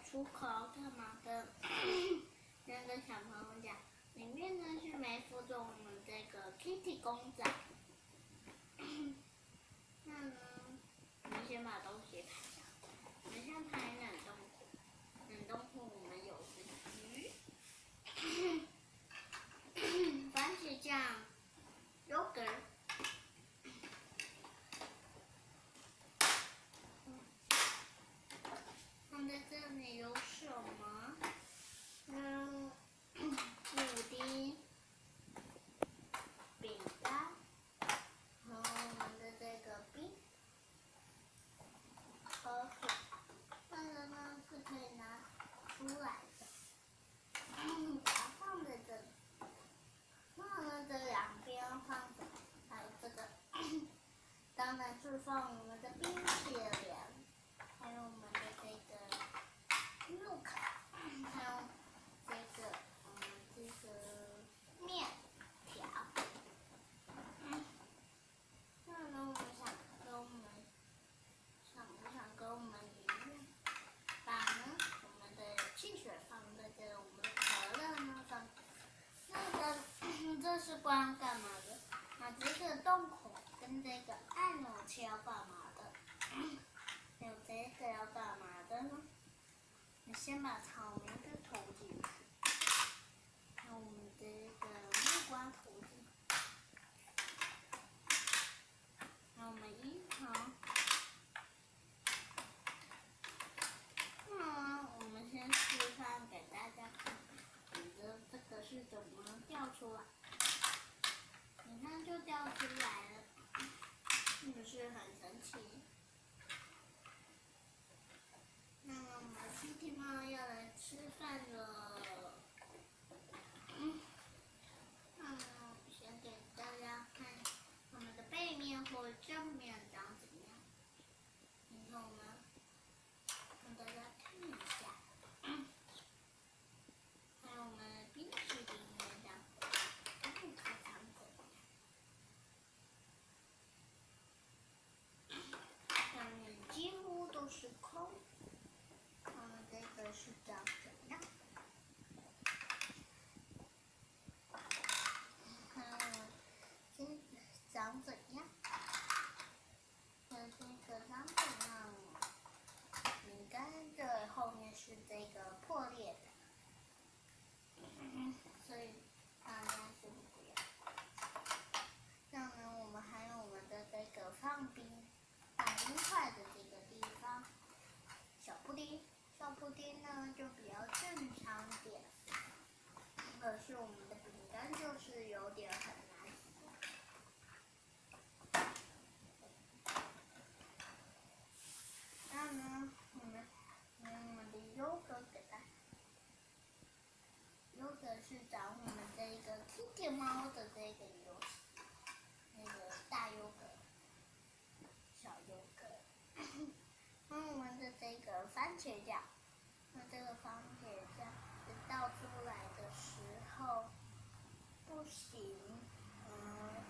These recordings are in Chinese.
出口干嘛的？跟小朋友讲，里面呢是没附着我们这个 Kitty 公仔。那呢，我们先把东西排上。我们先排冷冻库，冷冻库我们有鱼、番茄酱、yogurt。放在这里有什么？布丁、饼干，然后我们的这个冰和水，这个呢是可以拿出来的，把它放在这里。那呢，这两边放什么？还有这个，当然是放我们的冰淇淋，还有我们的这个肉卡，还有这个面条。那呢，我们想不想跟我们一样，把呢我们的汽水放在这，我们的可乐呢放。那个这是关干嘛的？把这个洞口跟这个按钮器要干嘛的？还有这个要干嘛的呢？你先把草莓的投进去，还有我们这个木瓜投进去，还有我们樱桃。我们先示范给大家看，这个是怎么掉出来？你看就掉出来了，是不是很神奇？那么我们Kitty猫要来吃饭了。先给大家看我们的背面或正面长怎样，然后呢，让大家看一下。还有我们冰淇淋面长，它长怎样？上面几乎都是空。这个是长怎样？这个长怎样？这个长怎样？饼干的后面是这个破裂的，所以大家是不要。那呢，我们还有我们的这个放冰块的这个地方，小布丁呢就比较正常点，可是我们的饼干就是有点很难。然后呢，我们的yogurt给它，yogurt是长我们这个 Kitty 猫的这个那个大yogurt，小yogurt。我们的这个番茄酱，那这个番茄酱倒出来的时候不行，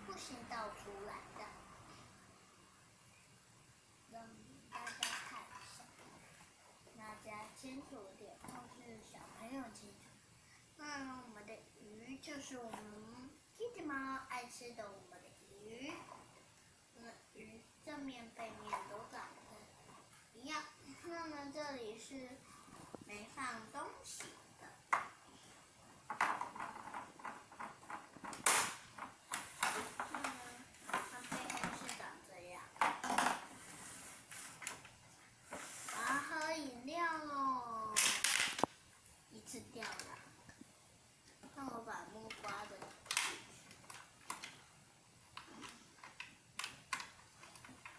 不行倒出来的。让大家看一下，大家清楚一点，或是小朋友清楚。那我们的鱼就是我们 Kitty 猫爱吃的我们的鱼，鱼正面背面都长得一样。那么这里是没放东西的。它背面是长这样。我要喝饮料喽，一次掉了。那我把木瓜的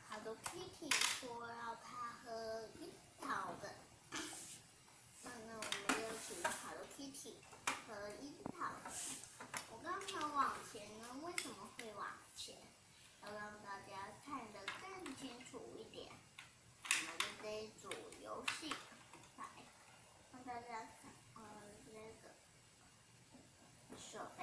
Hello Kitty 说要他喝樱桃的，那我们就请Hello Kitty 喝樱桃的。我刚才往前呢，为什么会往前？要让大家看得更清楚一点。我们的这一组游戏来，让大家看这个设备。